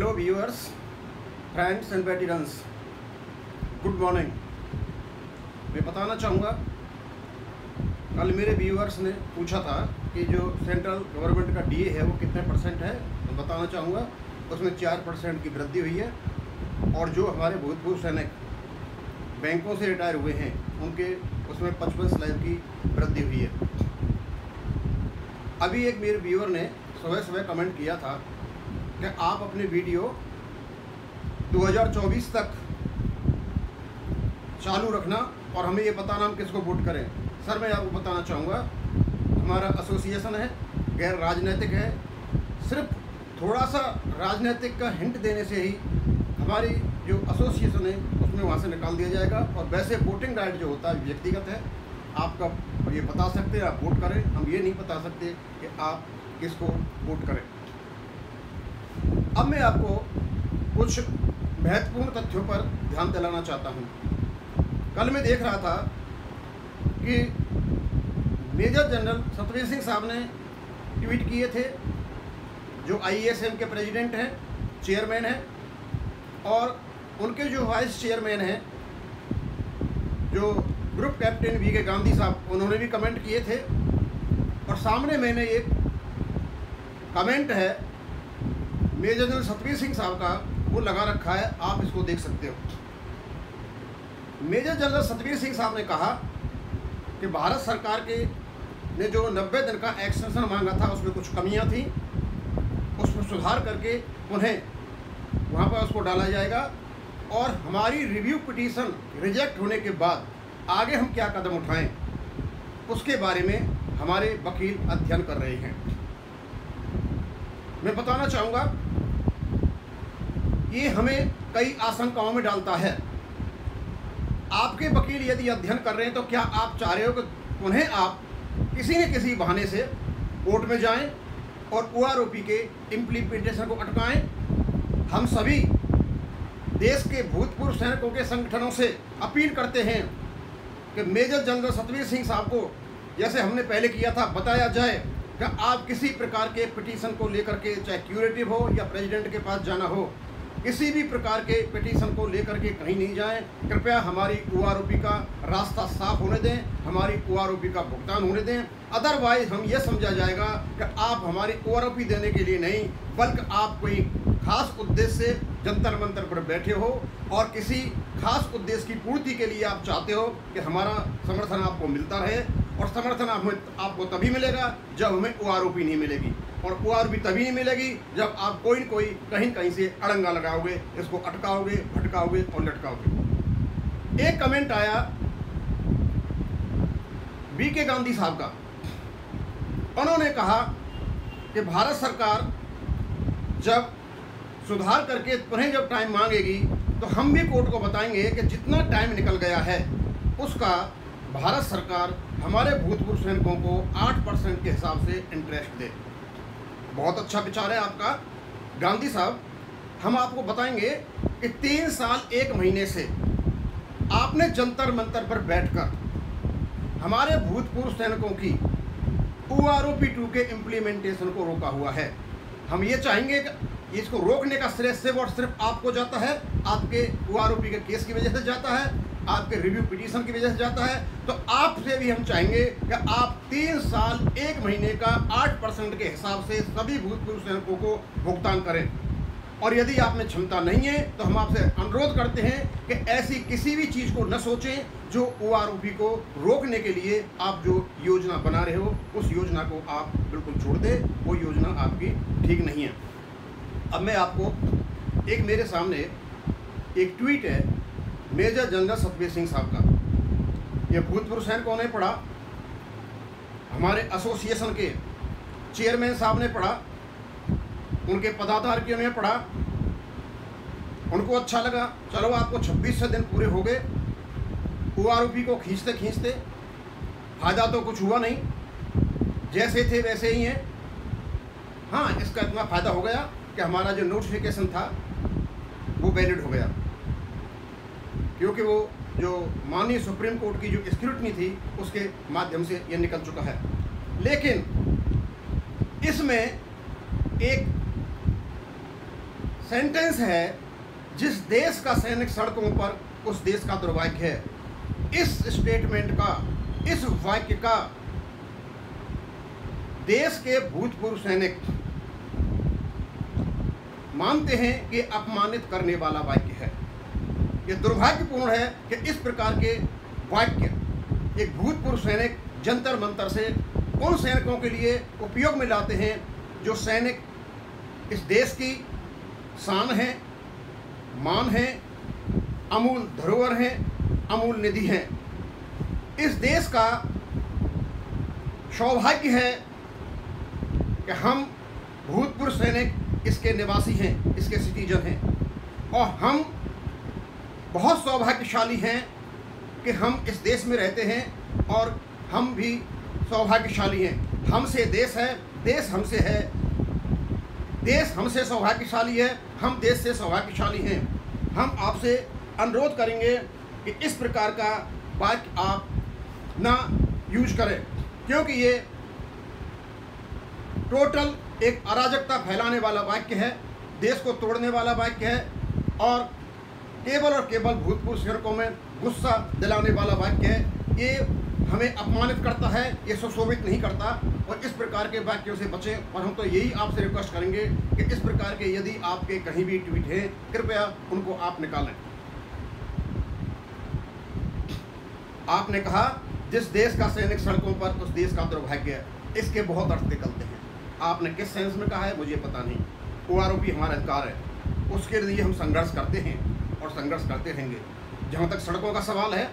Hello viewers, friends and veterans, good morning. मैं बताना चाहूँगा, कल मेरे व्यूअर्स ने पूछा था कि जो सेंट्रल गवर्नमेंट का डीए है वो कितने परसेंट है। तो बताना चाहूँगा उसमें 4% की वृद्धि हुई है। और जो हमारे भूतपूर्व सैनिक बैंकों से रिटायर हुए हैं उनके उसमें 55 लाख की वृद्धि हुई है। अभी एक मेरे व्यूअर ने सुबह कमेंट किया था कि आप अपने वीडियो 2024 तक चालू रखना और हमें ये बताना हम किसको वोट करें। सर, मैं आपको बताना चाहूँगा, हमारा एसोसिएशन है, गैर राजनीतिक है। सिर्फ थोड़ा सा राजनीतिक का हिंट देने से ही हमारी जो एसोसिएशन है उसमें वहाँ से निकाल दिया जाएगा। और वैसे वोटिंग राइट जो होता है व्यक्तिगत है, आपका ये बता सकते हैं आप वोट करें। हम ये नहीं बता सकते कि आप किसको वोट करें। अब मैं आपको कुछ महत्वपूर्ण तथ्यों पर ध्यान दिलाना चाहता हूँ। कल मैं देख रहा था कि मेजर जनरल सतवीर सिंह साहब ने ट्वीट किए थे, जो IASM के प्रेसिडेंट हैं, चेयरमैन हैं, और उनके जो वाइस चेयरमैन हैं, जो ग्रुप कैप्टन VK गांधी साहब, उन्होंने भी कमेंट किए थे। और सामने मैंने एक कमेंट है मेजर जनरल सतवीर सिंह साहब का, वो लगा रखा है, आप इसको देख सकते हो। मेजर जनरल सतवीर सिंह साहब ने कहा कि भारत सरकार के ने जो 90 दिन का एक्सटेंशन मांगा था उसमें कुछ कमियां थी, उसमें सुधार करके उन्हें वहाँ पर उसको डाला जाएगा। और हमारी रिव्यू पिटीशन रिजेक्ट होने के बाद आगे हम क्या कदम उठाएं उसके बारे में हमारे वकील अध्ययन कर रहे हैं। मैं बताना चाहूँगा, ये हमें कई आशंकाओं में डालता है। आपके वकील यदि अध्ययन कर रहे हैं तो क्या आप चाह रहे हो कि उन्हें आप किसी न किसी बहाने से कोर्ट में जाएं और OROP के इम्प्लीमेंटेशन को अटकाएं। हम सभी देश के भूतपूर्व सैनिकों के संगठनों से अपील करते हैं कि मेजर जनरल सतवीर सिंह साहब को, जैसे हमने पहले किया था, बताया जाए कि आप किसी प्रकार के पिटीशन को लेकर के, चाहे क्यूरेटिव हो या प्रेसिडेंट के पास जाना हो, किसी भी प्रकार के पिटीशन को लेकर के कहीं नहीं जाएं। कृपया हमारी OROP का रास्ता साफ होने दें, हमारी OROP का भुगतान होने दें। अदरवाइज हम ये समझा जाएगा कि आप हमारी OROP देने के लिए नहीं, बल्कि आप कोई खास उद्देश्य से जंतर मंतर पर बैठे हो और किसी खास उद्देश्य की पूर्ति के लिए आप चाहते हो कि हमारा समर्थन आपको मिलता रहे। और समर्थन आपको तभी मिलेगा जब हमें OROP नहीं मिलेगी, और OROP तभी नहीं मिलेगी जब आप कोई न कोई कहीं से अड़ंगा लगाओगे, इसको अटकाओगे, भटकाओगे और लटकाओगे। एक कमेंट आया VK गांधी साहब का। उन्होंने कहा कि भारत सरकार जब सुधार करके पुनः जब टाइम मांगेगी तो हम भी कोर्ट को बताएंगे कि जितना टाइम निकल गया है उसका भारत सरकार हमारे भूतपूर्व सैनिकों को 8% के हिसाब से इंटरेस्ट दे। बहुत अच्छा विचार है आपका गांधी साहब। हम आपको बताएंगे कि 3 साल 1 महीने से आपने जंतर मंतर पर बैठकर हमारे भूतपूर्व सैनिकों की OROP 2 के इम्प्लीमेंटेशन को रोका हुआ है। हम ये चाहेंगे कि इसको रोकने का श्रेय सिर्फ और सिर्फ आपको जाता है, आपके OROP के केस की वजह से जाता है, आपके रिव्यू पिटीशन की वजह से जाता है। तो आपसे भी हम चाहेंगे कि आप 3 साल 1 महीने का 8% के हिसाब से सभी भूतपूर्व सैनिकों को भुगतान करें। और यदि आप में क्षमता नहीं है तो हम आपसे अनुरोध करते हैं कि ऐसी किसी भी चीज़ को न सोचें जो OROP को रोकने के लिए आप जो योजना बना रहे हो, उस योजना को आप बिल्कुल छोड़ दें। वो योजना आपकी ठीक नहीं है। अब मैं आपको एक, मेरे सामने एक ट्वीट है मेजर जनरल सतवीर सिंह साहब का। ये भूतपूर्व सैनिकों ने पढ़ा, हमारे एसोसिएशन के चेयरमैन साहब ने पढ़ा, उनके पदाधिकारियों ने पढ़ा, उनको अच्छा लगा। चलो, आपको 26 दिन पूरे हो गए OROP को खींचते खींचते, फ़ायदा तो कुछ हुआ नहीं, जैसे थे वैसे ही हैं। हाँ, इसका इतना फ़ायदा हो गया कि हमारा जो नोटिफिकेशन था वो वैलिड हो गया, क्योंकि वो जो माननीय सुप्रीम कोर्ट की जो स्क्रूटनी थी उसके माध्यम से ये निकल चुका है। लेकिन इसमें एक सेंटेंस है, जिस देश का सैनिक सड़कों पर उस देश का दुर्भाग्य है। इस स्टेटमेंट का, इस वाक्य का देश के भूतपूर्व सैनिक मानते हैं कि अपमानित करने वाला वाक्य है। ये दुर्भाग्यपूर्ण है कि इस प्रकार के वाक्य एक भूतपूर्व सैनिक जंतर मंतर से उन सैनिकों के लिए उपयोग में लाते हैं जो सैनिक इस देश की शान है, मान है, अमूल धरोहर है, अमूल निधि है। इस देश का सौभाग्य है कि हम भूतपूर्व सैनिक इसके निवासी हैं, इसके सिटीजन हैं, और हम बहुत सौभाग्यशाली हैं कि हम इस देश में रहते हैं, और हम भी सौभाग्यशाली हैं। हमसे देश है, देश हमसे है, देश हमसे सौभाग्यशाली है, हम देश से सौभाग्यशाली हैं। हम आपसे अनुरोध करेंगे कि इस प्रकार का वाक्य आप ना यूज करें, क्योंकि ये टोटल एक अराजकता फैलाने वाला वाक्य है, देश को तोड़ने वाला वाक्य है, और केवल भूतपूर्व सैनिकों में गुस्सा दिलाने वाला वाक्य है। ये हमें अपमानित करता है, ये सुशोभित नहीं करता, और इस प्रकार के वाक्यों से बचें। और हम तो यही आपसे रिक्वेस्ट करेंगे कि इस प्रकार के यदि आपके कहीं भी ट्वीट हैं, कृपया उनको आप निकालें। आपने कहा जिस देश का सैनिक सड़कों पर उस देश का दुर्भाग्य है, इसके बहुत अर्थ निकलते हैं। आपने किस सेंस में कहा है मुझे पता नहीं। OROP हमारा अधिकार है, उसके लिए हम संघर्ष करते हैं और संघर्ष करते रहेंगे। जहाँ तक सड़कों का सवाल है,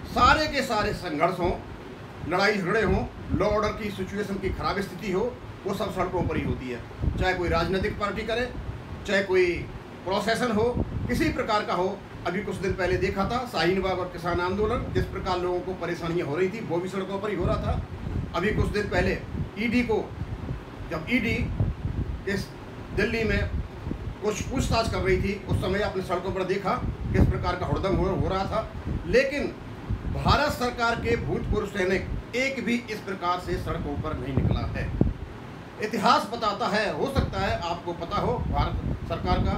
सारे के सारे संघर्ष हों, लड़ाई झगड़े हों, लॉ ऑर्डर की सिचुएशन की खराब स्थिति हो, वो सब सड़कों पर ही होती है। चाहे कोई राजनीतिक पार्टी करे, चाहे कोई प्रोसेसन हो, किसी प्रकार का हो। अभी कुछ दिन पहले देखा था शाहीन बाग और किसान आंदोलन, जिस प्रकार लोगों को परेशानियां हो रही थी, वो भी सड़कों पर ही हो रहा था। अभी कुछ दिन पहले ईडी को, जब ईडी इस दिल्ली में कुछ पूछताछ कर रही थी, उस समय आपने सड़कों पर देखा किस प्रकार का हुड़दंग हो रहा था। लेकिन भारत सरकार के भूतपूर्व सैनिक एक भी इस प्रकार से सड़कों पर नहीं निकला है। इतिहास बताता है, हो सकता है आपको पता हो, भारत सरकार का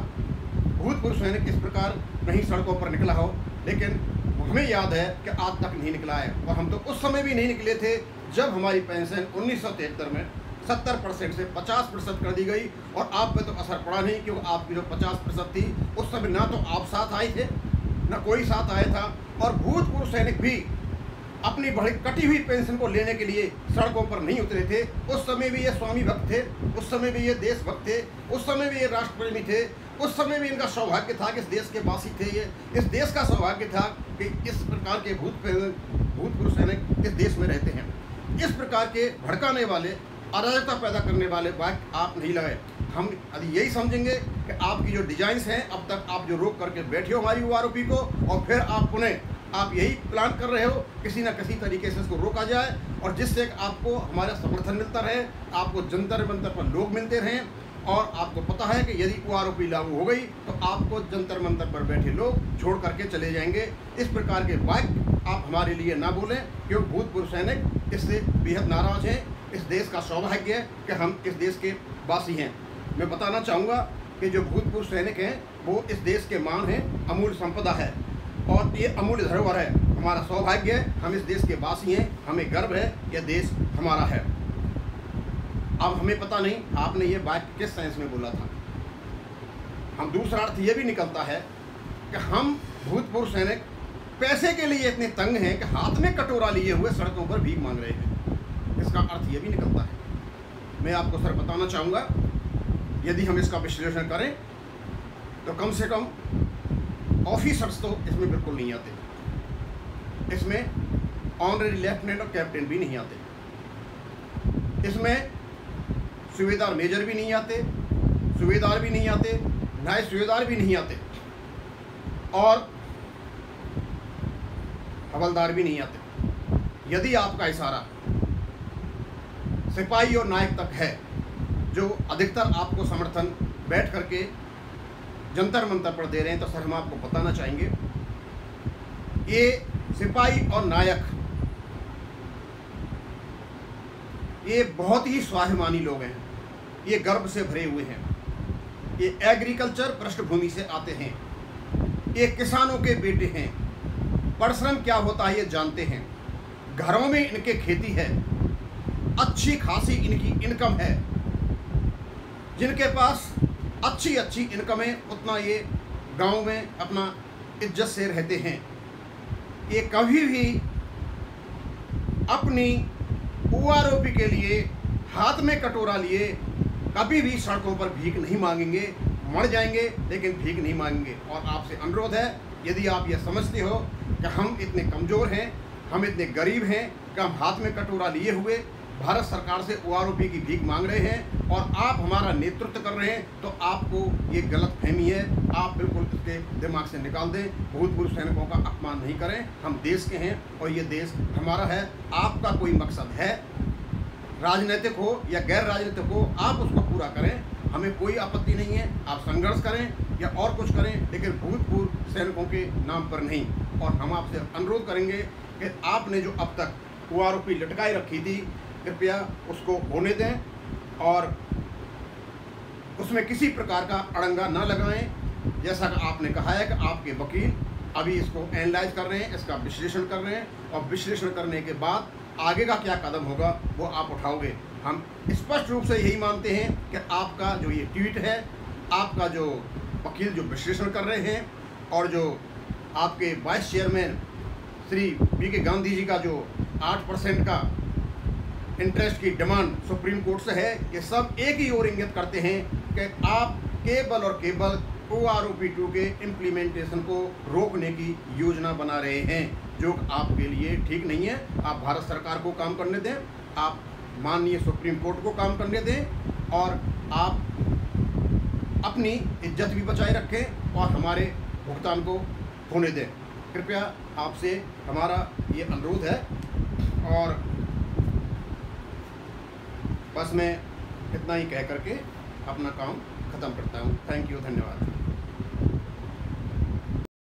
भूतपूर्व सैनिक इस प्रकार नहीं सड़कों पर निकला हो, लेकिन हमें याद है कि आज तक नहीं निकला है। और हम तो उस समय भी नहीं निकले थे जब हमारी पेंशन 1973 में 70% से 50% कर दी गई, और आप पे तो असर पड़ा नहीं, क्योंकि आपकी जो 50% थी उस समय ना तो आप साथ आए थे, ना कोई साथ आया था। और भूतपूर्व सैनिक भी अपनी बड़ी कटी हुई पेंशन को लेने के लिए सड़कों पर नहीं उतरे थे। उस समय भी ये स्वामी भक्त थे, उस समय भी ये देशभक्त थे, उस समय भी ये राष्ट्रप्रेमी थे, उस समय भी इनका सौभाग्य था कि इस देश के वासी थे। ये इस देश का सौभाग्य था कि इस प्रकार के भूतपूर्व सैनिक इस देश में रहते हैं। इस प्रकार के भड़काने वाले, अराजकता पैदा करने वाले वाक्य आप नहीं लगाए। हम यदि यही समझेंगे कि आपकी जो डिजाइन्स हैं, अब तक आप जो रोक करके बैठे हो हमारी OROP को, और फिर आप पुनः आप यही प्लान कर रहे हो किसी न किसी तरीके से इसको रोका जाए, और जिससे आपको हमारा समर्थन मिलता रहे, आपको जंतर मंतर पर लोग मिलते रहें। और आपको पता है कि यदि OROP लागू हो गई तो आपको जंतर मंतर पर बैठे लोग छोड़ करके चले जाएंगे। इस प्रकार के वाक्य आप हमारे लिए ना बोलें, क्योंकि भूतपूर्व सैनिक इससे बेहद नाराज हैं। इस देश का सौभाग्य है कि हम इस देश के वासी हैं। मैं बताना चाहूँगा कि जो भूतपूर्व सैनिक हैं वो इस देश के मान हैं, अमूल्य संपदा है, और ये अमूल्य धरोहर है, हमारा सौभाग्य है। हम इस देश के वासी हैं, हमें गर्व है, यह देश हमारा है। अब हमें पता नहीं आपने ये वाक्य किस सेंस में बोला था। हम दूसरा अर्थ ये भी निकलता है कि हम भूतपूर्व सैनिक पैसे के लिए इतने तंग हैं कि हाथ में कटोरा लिए हुए सड़कों पर भीख मांग रहे हैं। इसका अर्थ ये भी निकलता है। मैं आपको सर बताना चाहूँगा, यदि हम इसका विश्लेषण करें तो कम से कम ऑफिसर्स तो इसमें बिल्कुल नहीं आते, इसमें ऑनरेरी लेफ्टिनेंट और कैप्टन भी नहीं आते, इसमें सूबेदार मेजर भी नहीं आते, सूबेदार भी नहीं आते, नायब सूबेदार भी नहीं आते, और हवलदार भी नहीं आते। यदि आपका इशारा सिपाही और नायक तक है, जो अधिकतर आपको समर्थन बैठ करके जंतर मंतर पर दे रहे हैं, तो सर हम आपको बताना चाहेंगे, ये सिपाही और नायक ये बहुत ही स्वाभिमानी लोग हैं, ये गर्व से भरे हुए हैं। ये एग्रीकल्चर पृष्ठभूमि से आते हैं, ये किसानों के बेटे हैं, परिश्रम क्या होता है ये जानते हैं, घरों में इनके खेती है, अच्छी खासी इनकी इनकम है। जिनके पास अच्छी अच्छी इनकम है उतना ये गांव में अपना इज्जत से रहते हैं। ये कभी भी अपनी OROP के लिए हाथ में कटोरा लिए कभी भी सड़कों पर भीख नहीं मांगेंगे, मर जाएंगे लेकिन भीख नहीं मांगेंगे। और आपसे अनुरोध है, यदि आप यह समझते हो कि हम इतने कमज़ोर हैं, हम इतने गरीब हैं कि हम हाथ में कटोरा लिए हुए भारत सरकार से OROP की भीख मांग रहे हैं और आप हमारा नेतृत्व कर रहे हैं, तो आपको ये गलतफहमी है, आप बिल्कुल इसके दिमाग से निकाल दें। भूतपूर्व सैनिकों का अपमान नहीं करें, हम देश के हैं और ये देश हमारा है। आपका कोई मकसद है, राजनीतिक हो या गैर राजनीतिक हो, आप उसको पूरा करें, हमें कोई आपत्ति नहीं है। आप संघर्ष करें या और कुछ करें, लेकिन भूतपूर्व सैनिकों के नाम पर नहीं। और हम आपसे अनुरोध करेंगे कि आपने जो अब तक OROP लटकाई रखी थी, कृपया उसको होने दें और उसमें किसी प्रकार का अड़ंगा न लगाएं। जैसा कि आपने कहा है कि आपके वकील अभी इसको एनालाइज कर रहे हैं, इसका विश्लेषण कर रहे हैं, और विश्लेषण करने के बाद आगे का क्या कदम होगा वो आप उठाओगे। हम स्पष्ट रूप से यही मानते हैं कि आपका जो ये ट्वीट है, आपका जो वकील जो विश्लेषण कर रहे हैं, और जो आपके vice chairman Shri B.K. Gandhi ji का जो 8% का इंटरेस्ट की डिमांड सुप्रीम कोर्ट से है, ये सब एक ही ओर इंगित करते हैं कि आप केवल और केवल OROP 2 के इम्प्लीमेंटेशन को रोकने की योजना बना रहे हैं, जो आपके लिए ठीक नहीं है। आप भारत सरकार को काम करने दें, आप माननीय सुप्रीम कोर्ट को काम करने दें, और आप अपनी इज्जत भी बचाए रखें और हमारे भुगतान को होने दें। कृपया आपसे हमारा ये अनुरोध है, और बस मैं इतना ही कह करके अपना काम ख़त्म करता हूँ। थैंक यू, धन्यवाद।